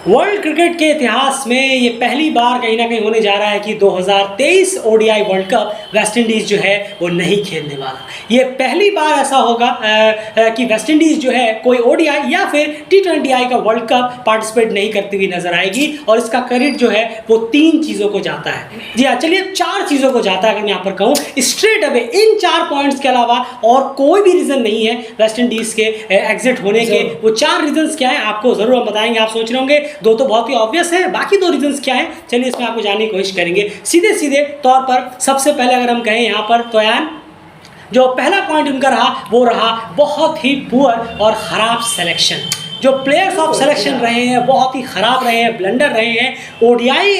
World cricket के इतिहास में ये पहली बार कहीं ना कहीं होने जा रहा है कि 2023 ODI world cup West Indies जो है वो नहीं खेलने वाला। ये पहली बार ऐसा होगा कि वेस्ट इंडीज़ जो है कोई ओडीआई या फिर T20I का वर्ल्ड कप पार्टिसिपेट नहीं करती हुई नजर आएगी, और इसका क्रेडिट जो है वो 3 चीज़ों को जाता है। जी हाँ, चलिए 4 चीज़ों को जाता है। अगर मैं यहाँ पर कहूँ स्ट्रेट अवे इन 4 पॉइंट्स के अलावा और कोई भी रीज़न नहीं है वेस्ट इंडीज़ के एग्जिट होने के। वो 4 रीजंस क्या है आपको ज़रूर हम बताएंगे। आप सोच रहे होंगे 2 तो बहुत ही ऑब्वियस है, बाकी 2 रीजंस क्या है, चलिए इसमें आपको जानने की कोशिश करेंगे। सीधे सीधे तौर पर सबसे पहले अगर हम कहें यहाँ पर तो यार जो पहला पॉइंट उनका रहा वो रहा बहुत ही पुअर और ख़राब सिलेक्शन। जो प्लेयर्स ऑफ सिलेक्शन रहे हैं बहुत ही ख़राब रहे हैं, ब्लंडर रहे हैं। ओडीआई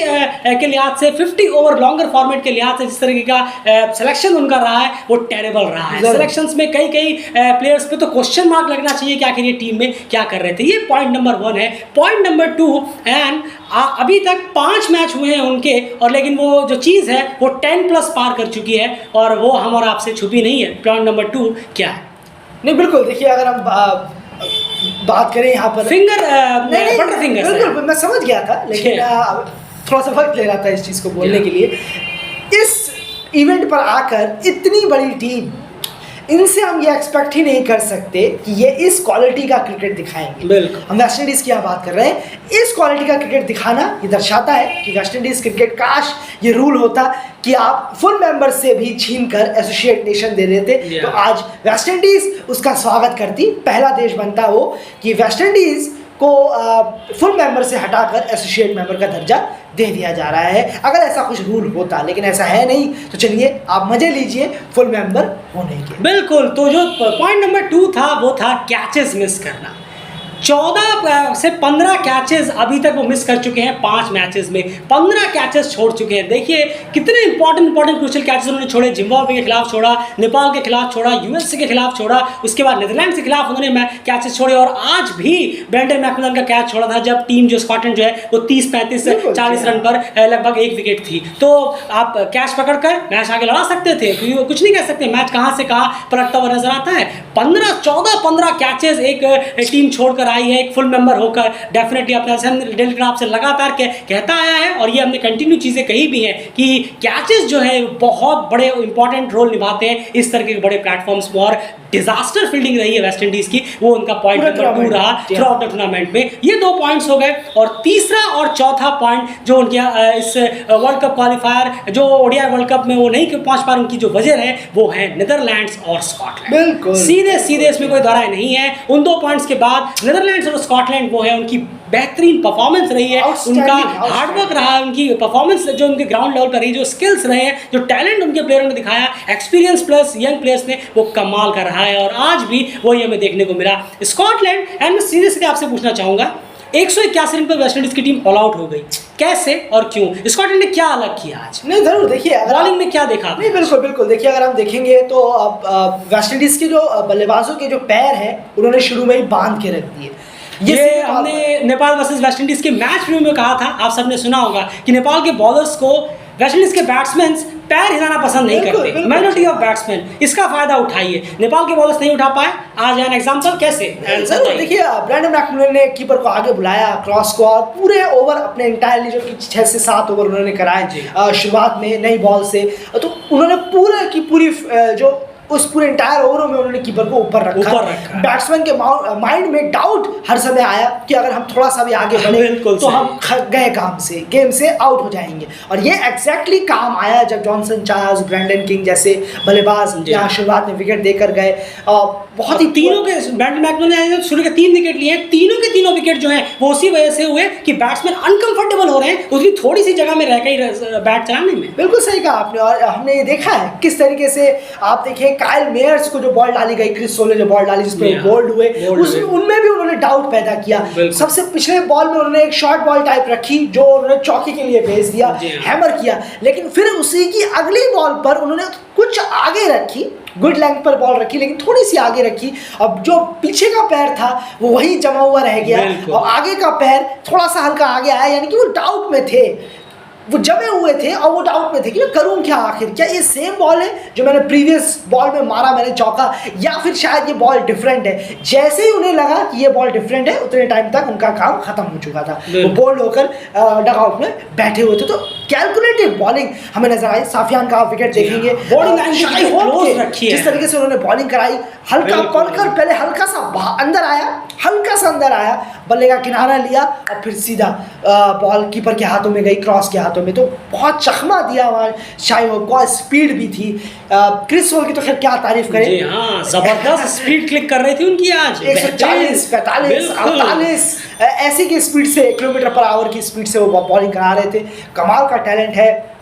के लिहाज से 50 ओवर लॉन्गर फॉर्मेट के लिहाज से जिस तरीके का सिलेक्शन उनका रहा है वो टेरेबल रहा है। सिलेक्शंस में कई प्लेयर्स पे तो क्वेश्चन मार्क लगना चाहिए कि आखिर ये टीम में क्या कर रहे थे। ये पॉइंट नंबर 1 है। पॉइंट नंबर 2 एंड अभी तक 5 मैच हुए हैं उनके, और लेकिन वो जो चीज़ है वो 10+ पार कर चुकी है, और वो हम और आपसे छुपी नहीं है। पॉइंट नंबर 2 क्या है? नहीं बिल्कुल, देखिए अगर हम बात करें यहाँ पर फिंगर बटर फिंगर, बिल्कुल मैं समझ गया था, लेकिन थोड़ा सा वक्त ले रहा था इस चीज़ को बोलने के लिए। इस इवेंट पर आकर इतनी बड़ी टीम, इनसे हम ये एक्सपेक्ट ही नहीं कर सकते कि ये इस क्वालिटी का क्रिकेट दिखाएंगे। बिल्कुल, हम वेस्ट इंडीज़ की यहाँ बात कर रहे हैं। इस क्वालिटी का क्रिकेट दिखाना ये दर्शाता है कि वेस्ट इंडीज़ क्रिकेट, काश ये रूल होता कि आप फुल मेंबर से भी छीन कर एसोसिएट नेशन दे देते, तो आज वेस्ट इंडीज़ उसका स्वागत करती। पहला देश बनता वो कि वेस्ट इंडीज़ को फुल मेंबर से हटाकर एसोसिएट मेंबर का दर्जा दे दिया जा रहा है, अगर ऐसा कुछ रूल होता। लेकिन ऐसा है नहीं, तो चलिए आप मजे लीजिए फुल मेंबर होने के। बिल्कुल। तो जो पॉइंट नंबर 2 था वो था कैचेस मिस करना। 14 से 15 कैचेस अभी तक वो मिस कर चुके हैं 5 मैचेस में। 15 कैचेस छोड़ चुके हैं। देखिए कितने इंपॉर्टेंट क्रूशियल कैचेस उन्होंने छोड़े। जिम्बाब्वे के खिलाफ छोड़ा, नेपाल के खिलाफ छोड़ा, यूएसए के खिलाफ छोड़ा, उसके बाद नीदरलैंड के खिलाफ उन्होंने कैचेस छोड़े, और आज भी ब्रेंडन मैकमिलन का कैच छोड़ा था जब टीम जो स्कॉटलैंड जो है वो 30-35 से 40 रन पर लगभग 1 विकेट थी। तो आप कैच पकड़कर मैच आगे लड़ा सकते थे, क्योंकि वो कुछ नहीं कह सकते, मैच कहाँ से कहाँ पलटता हुआ नजर आता है। 15 कैचेस एक टीम छोड़कर आई है एक फुल मेंबर होकर। डेफिनेटली अपने डेलग्राफ से लगातार कहता आया है, और ये हमने कंटिन्यू चीज़ें कही भी हैं कि कैचेस जो है बहुत बड़े इंपॉर्टेंट रोल निभाते हैं इस तरह के बड़े प्लेटफॉर्म्स पर, और डिजास्टर फील्डिंग रही है वेस्ट इंडीज़ की, वो उनका पॉइंट नंबर 2 रहा थ्रू आउट द टूर्नामेंट में। ये 2 पॉइंट्स हो गए, और तीसरा और चौथा पॉइंट जो उनके इस वर्ल्ड कप क्वालिफायर जो ओडीआई वर्ल्ड कप में वो नहीं पहुंच पा, उनकी जो वजह है वो है नीदरलैंड्स और स्कॉटलैंड। बिल्कुल सीधे इसमें कोई दरार नहीं है। उन 2 पॉइंट्स के बाद नीदरलैंड्स और स्कॉटलैंड वो है उनकी बेहतरीन परफॉर्मेंस रही है, उनका हार्डवर्क रहा है, उनकी परफॉर्मेंस जो उनके ग्राउंड लेवल पर रही, जो स्किल्स रहे हैं, जो टैलेंट उनके प्लेयरों ने दिखाया, एक्सपीरियंस प्लस यंग प्लेयर्स ने, वो कमाल कर रहा है, और आज भी वही हमें देखने को मिला। स्कॉटलैंड एंड मैं सीधे आपसे पूछना चाहूंगा, 181 रन पर वेस्ट इंडीज की टीम ऑल आउट हो गई, कैसे और क्यों? स्कॉटलैंड ने क्या अलग किया आज? नहीं जरूर, देखिए बॉलिंग में क्या देखा? नहीं बिल्कुल देखिए अगर हम देखेंगे तो वेस्ट इंडीज के जो बल्लेबाजों के जो पैर हैं उन्होंने शुरू में ही बांध के रख दिए। ये हमने नेपाल वर्सेस वेस्ट इंडीज के मैच प्रीव्यू में कहा था, आप सबने सुना होगा कि नेपाल के बॉलर्स को वेस्ट इंडीज के बैट्समैन पैर हिलाना पसंद नहीं करते। मेजॉरिटी ऑफ बैट्समैन इसका फायदा उठाइए, नेपाल के बॉलर्स नहीं उठा पाए। आज एन एग्जांपल कैसे? देखिए ब्रेंडन मैकमिलन ने कीपर को आगे बुलाया, क्रॉस को, और पूरे ओवर अपने इंटायरली जो 6 से 7 ओवर उन्होंने कराए शुरुआत में नई बॉल से, तो उन्होंने पूरे की पूरी जो उस पूरे इंटायर ओवरों में उन्होंने कीपर को ऊपर रखा। बैट्समैन के माइंड में डाउट हर समय आया कि अगर हम थोड़ा सा भी आगे बढ़े तो हम गए काम से, गेम से आउट हो जाएंगे, और ये एग्जैक्टली काम आया जब जॉनसन चार्ल्स, ब्रेंडन किंग जैसे बल्लेबाज यहाँ शुरुआत में विकेट देकर गए। बहुत ही तीनों के ब्रेंडन मैकमिलन ने शुरू के 3 विकेट लिए, तीनों के तीनों विकेट जो हैं वो उसी वजह से हुए कि बैट्समैन अनकंफर्टेबल हो रहे हैं उसकी थोड़ी सी जगह में रह कर बैट चलाने में। बिल्कुल सही कहा आपने, और हमने ये देखा है किस तरीके से, आप देखिए काइल मेयर्स को जो बॉल डाली गई, क्रिस सोले जो बॉल डाली जिसपे बोल्ड हुए, उनमें भी उन्होंने डाउट पैदा किया। सबसे पिछले बॉल में उन्होंने एक शॉर्ट बॉल टाइप रखी जो उन्होंने चौकी के लिए भेज दिया, हैमर किया, लेकिन फिर उसी की अगली बॉल पर उन्होंने कुछ आगे रखी, गुड लेंथ पर बॉल रखी, लेकिन थोड़ी सी आगे रखी। अब जो पीछे का पैर था वो वही जमा हुआ रह गया, और आगे का पैर थोड़ा सा हल्का आगे आया, यानी कि वो डाउट में थे। वो जमे हुए थे और वो डाउट में थे कि मैं करूं क्या आखिर, क्या ये सेम बॉल है जो मैंने प्रीवियस बॉल में मारा मैंने चौका, या फिर शायद ये बॉल डिफरेंट है। जैसे ही उन्हें लगा कि ये बॉल डिफरेंट है उतने टाइम तक उनका काम खत्म हो चुका था, वो बोल्ड होकर डगआउट में बैठे हुए थे। तो कैलकुलेटिव बॉलिंग हमें नजर आई। साफियान का आप विकेट देखेंगे, जिस तरीके से उन्होंने बॉलिंग कराई, हल्का पढ़कर पहले हल्का सा अंदर आया, बल्ले का किनारा लिया और फिर सीधा बॉल कीपर के हाथों में गई, क्रॉस के हाथों में। तो बहुत चखमा दिया वहाँ शाही होप को, स्पीड भी थी। क्रिस वॉल की तो खैर क्या तारीफ करें, जी हाँ, जबरदस्त स्पीड क्लिक कर रही थी उनकी आज, 140, 45, 48 ऐसी की स्पीड से, किलोमीटर पर आवर की स्पीड से वो बॉलिंग करा रहे थे। कमाल का टैलेंट है।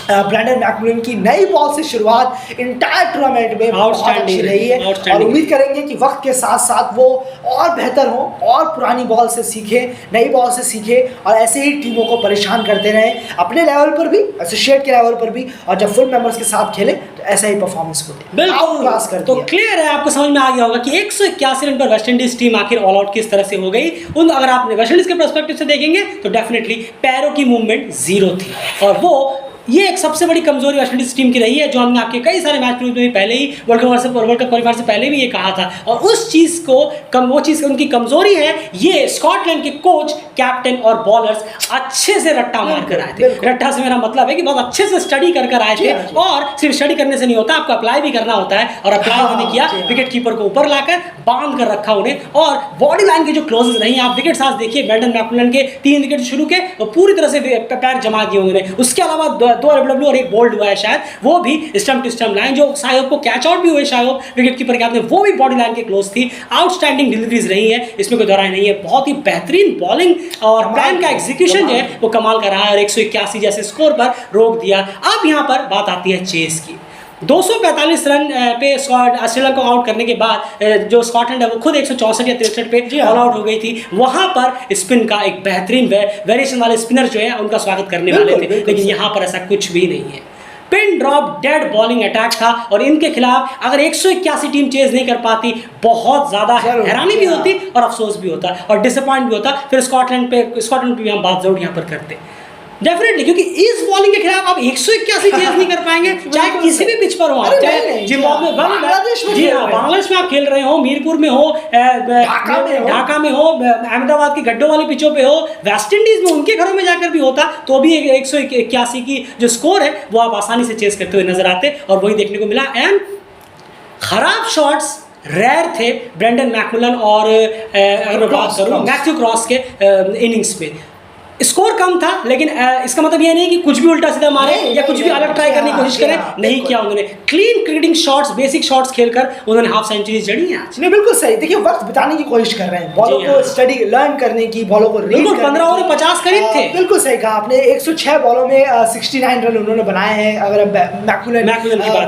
ब्रैंडन मैकमिलन की नई बॉल से शुरुआत इंटायर टूर्नामेंट में बहुत अच्छी रही है, और उम्मीद करेंगे कि वक्त के साथ साथ वो और बेहतर हो और पुरानी बॉल से सीखे, नई बॉल से सीखे, और ऐसे ही टीमों को परेशान करते रहें अपने लेवल पर भी, एसोसिएट के लेवल पर भी, और जब फुल मेंबर्स के साथ खेले तो ऐसा ही परफॉर्मेंस होते। बिल्कुल, तो क्लियर है, आपको समझ में आ गया होगा कि 181 रन पर वेस्ट इंडीज टीम आखिर ऑल आउट किस तरह से हो गई। उन अगर आप वेस्ट इंडीज के पर्सपेक्टिव से देखेंगे तो डेफिनेटली पैरों की मूवमेंट जीरो थी, और वो ये एक सबसे बड़ी कमजोरी वेस्ट इंडीज टीम की रही है, जो हमने आपके कई सारे मैच में भी पहले ही वर्ल्ड कप क्वालिफायर से पहले भी ये कहा था। और उस चीज़ को वो चीज़ उनकी कमजोरी है, ये स्कॉटलैंड के कोच, कैप्टन और बॉलर्स अच्छे से रट्टा मार कर आए थे। रट्टा से मेरा मतलब है कि बहुत अच्छे से स्टडी कर आए थे, और सिर्फ स्टडी करने से नहीं होता, आपको अप्लाई भी करना होता है, और अप्लाई उन्होंने किया। विकेट कीपर को ऊपर लाकर बांध कर रखा उन्हें, और बॉडी लाइन की जो क्लोजेस रही, आप विकेट आज देखिए, ब्रैंडन मैकमिलन के 3 विकेट शुरू के तो पूरी तरह से पैर जमा किए उन्होंने। उसके अलावा 2 LBW और 1 बोल्ड हुआ है शायद, वो भी स्टंप टू स्टंप लाइन, जो शायद को कैच आउट भी हुए शायद विकेट कीपर के हाथ में, वो भी बॉडी लाइन के क्लोज थी। आउटस्टैंडिंग डिलीवरीज रही है, इसमें कोई दोहराई नहीं है। बहुत ही बेहतरीन बॉलिंग और प्लान का एग्जीक्यूशन जो है वो कमाल का रहा है, और 181 जैसे स्कोर पर रोक दिया। अब यहाँ पर बात आती है चेस की। 245 रन पे श्रीलंका को आउट करने के बाद जो स्कॉटलैंड है वो खुद 164 या 63 पे ऑल आउट हो गई थी। वहां पर स्पिन का एक बेहतरीन वेरिएशन वाले स्पिनर जो है उनका स्वागत करने वाले थे, लेकिन यहाँ पर ऐसा कुछ भी नहीं है। Pin drop dead bowling attack था, और इनके खिलाफ अगर 181 टीम चेज नहीं कर पाती, बहुत ज्यादा हैरानी भी होती और अफसोस भी होता और डिसअपॉइंट भी होता। फिर स्कॉटलैंड पे भी हम बात जरूर यहाँ पर करते डेफिनेटली, क्योंकि इस बॉलिंग के खिलाफ आप 181 चेज नहीं कर पाएंगे, चाहे किसी भी पिच पर हो, चाहे जिम्बाब्वे बांग्लादेश में आप खेल रहे हो, मीरपुर में हो, ढाका में हो, अहमदाबाद की गड्ढों वाले पिचों पे हो, वेस्ट इंडीज में उनके घरों में जाकर भी होता, तो भी 181 की जो स्कोर है वो आप आसानी से चेज करते हुए नजर आते, और वही देखने को मिला। एंड खराब शॉट्स रेयर थे ब्रैंडन मैकमिलन और अगर मैं बात करूँ मैथ्यू क्रॉस के इनिंग्स में। स्कोर कम था, लेकिन इसका मतलब ये नहीं कि कुछ भी उल्टा सीधा मारे या कुछ भी अलग ट्राई करने की कोशिश करें, नहीं किया उन्होंने। Clean cricketing shots, basic shots खेलकर उन्होंने हाफ सेंचुरी जड़ी है आज। नहीं, बिल्कुल सही। देखिए, वक्त बिताने की कोशिश कर रहे हैं, बॉलों को स्टडी लर्न करने की, बॉलों को रीड करने 15 ओवर 50 करीब थे। बिल्कुल सही कहा आपने। 106 बॉलों में 69 रन उन्होंने बनाए हैं। अगर मैकमिलन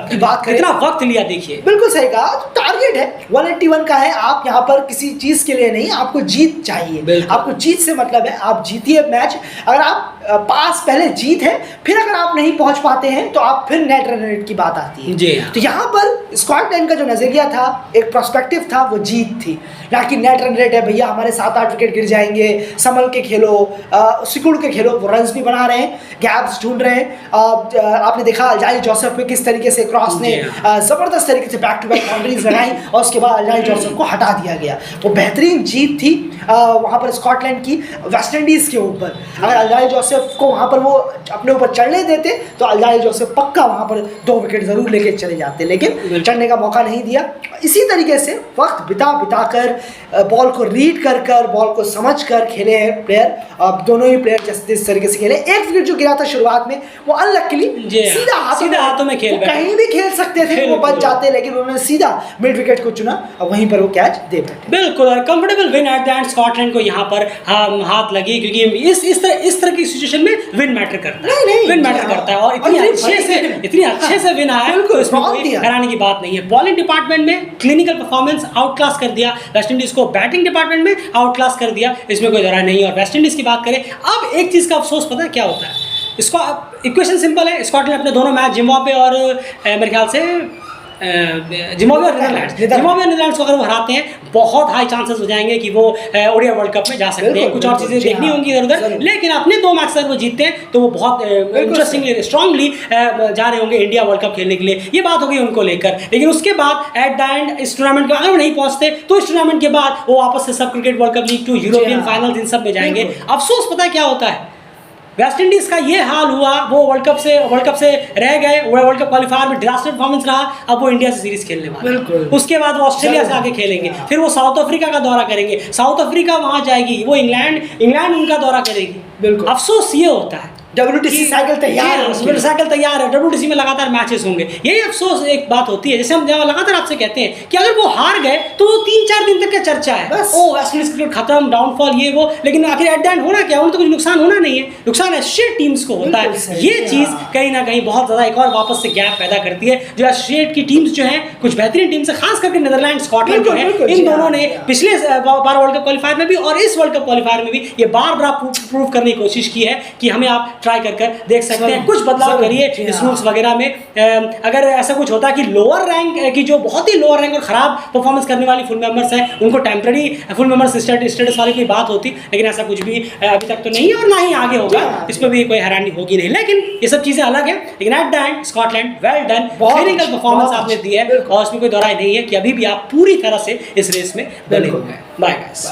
की बात करें, कितना वक्त लिया देखिए। बिल्कुल सही कहा। टारगेट है 181 का है, आप यहाँ पर किसी चीज के लिए नहीं, आपको जीत चाहिए। आपको जीत से मतलब है आप जीतिए मैच। अगर आप पास पहले जीत है, फिर अगर आप नहीं पहुंच पाते हैं तो आप फिर नेट रन रेट की बात आती है जी। तो यहाँ पर स्कॉटलैंड का जो नजरिया था, एक प्रोस्पेक्टिव था, वो जीत थी, ना कि नेट रन रेट है भैया हमारे 7-8 विकेट गिर जाएंगे, संभल के खेलो, सिकुड़ के खेलो। वो रन्स भी बना रहे हैं, गैप्स ढूंढ रहे हैं। आपने देखा अल्जाई जोसेफ पे किस तरीके से क्रॉस ने जबरदस्त तरीके से बैक टू बैक बाउंड्रीज लगाई, और उसके बाद अल्जाई जोसेफ को हटा दिया गया। वो बेहतरीन जीत थी वहाँ पर स्कॉटलैंड की वेस्ट इंडीज के ऊपर। अगर अल्जाई जोसेफ को वहाँ पर वो अपने ऊपर चढ़ने देते तो अल्जाई जोसेफ पक्का वहाँ पर 2 विकेट जरूर लेके चले जाते, लेकिन चढ़ने का मौका नहीं दिया। इसी तरीके से वक्त बिता कर बॉल को रीड कर बॉल को समझ कर खेले हैं प्लेयर। दोनों ही प्लेयर जिस तरीके से खेले। एक विकेट जो गिरा था शुरुआत में, वो अनलकीली सीधा हाथों में खेल, कहीं भी खेल सकते थे, वो बच जाते, लेकिन उन्होंने सीधा मिड विकेट को चुना और वहीं पर वो कैच दे बैठे। बिल्कुल, और comfortable win at the end Scotland को यहाँ पर हाथ लगी, क्योंकि इस तरह की सिचुएशन में विन मैटर करता है। विन मैटर करता है, और इतनी अच्छे से विन आया, तो इसमें कोई हैरानी की बात नहीं है। बॉलिंग डिपार्टमेंट में क्लिनिकल परफॉर्मेंस आउट क्लास कर दिया वेस्ट इंडीज को, बैटिंग डिपार्टमेंट में आउट क्लास कर दिया, इसमें कोई दोहराई नहीं है। और वेस्ट इंडीज की बात करें, अब एक चीज़ का अफसोस पता है क्या होता है, इसको इक्वेशन सिंपल है। स्कॉटलैंड अपने दोनों मैच जिम्बाब्वे और मेरे ख्याल से जिम्बाब्वे और नीदरलैंड्स को अगर वो हराते हैं, बहुत हाई चांसेस हो जाएंगे कि वो ओडीआई वर्ल्ड कप में जा सकते हैं। कुछ और चीज़ें देखनी होंगी इधर उधर, लेकिन अपने 2 मैच अगर वो जीतते हैं तो वो बहुत इंटरेस्टिंगली स्ट्रांगली जा रहे होंगे इंडिया वर्ल्ड कप खेलने के लिए। ये बात हो गई उनको लेकर, लेकिन उसके बाद एट द एंड इस टूर्नामेंट में अगर वो नहीं पहुंचते तो इस टूर्नामेंट के बाद वो वापस से सब cricket world cup league 2 European finals in सब में जाएंगे। अफसोस पता है क्या होता है, वेस्ट इंडीज का ये हाल हुआ, वो वर्ल्ड कप से रह गए, वर्ल्ड कप क्वालिफायर में डिजास्टर परफॉर्मेंस रहा। अब वो इंडिया से सीरीज खेलने वाले हैं, उसके बाद वो ऑस्ट्रेलिया से आके खेलेंगे, फिर वो साउथ अफ्रीका का दौरा करेंगे, साउथ अफ्रीका वहां जाएगी, वो इंग्लैंड उनका दौरा करेगी। अफसोस ये होता है WTC साइकिल तैयार है, WTC में लगातार मैचेस होंगे। यही अफसोस एक बात होती है, जैसे हम लगातार आपसे कहते हैं कि अगर वो हार गए तो 3-4 दिन तक क्या चर्चा है, ओ वेस्ट इंडीज क्रिकेट खत्म, डाउनफॉल, ये वो, लेकिन आखिर एट द एंड होना क्या, उनको तो कुछ नुकसान होना नहीं है, नुकसान एशियन टीम्स को होता है। ये चीज़ कहीं ना कहीं बहुत ज़्यादा एक और वापस से गैप पैदा करती है। जो एशियन की टीम्स जो हैं, कुछ बेहतरीन टीम्स है, खास करके नीदरलैंड, स्कॉटलैंड जो है, इन दोनों ने पिछले बार वर्ल्ड कप क्वालिफायर में भी और इस वर्ल्ड कप क्वालिफायर में भी ये बार प्रूव करने की कोशिश की है कि हमें आप ट्राई कर देख सकते हैं, कुछ बदलाव करिए इस रूल्स वगैरह में। अगर ऐसा कुछ होता है कि लोअर रैंक की, जो बहुत ही लोअर रैंक और खराब परफॉर्मेंस करने वाली फुल मेंबर्स हैं, उनको टेम्पररी फुल मेंबर्स स्टेटस वाली कोई बात होती, लेकिन ऐसा कुछ भी अभी तक तो नहीं है और ना ही आगे होगा, इस पर भी कोई हैरानी होगी नहीं। लेकिन ये सब चीजें अलग है, लेकिन at the end Scotland well done, clinical performance आपने दी है और उसमें कोई दोहराई नहीं है कि अभी भी आप पूरी तरह से इस रेस में बने हुए हैं। Bye guys.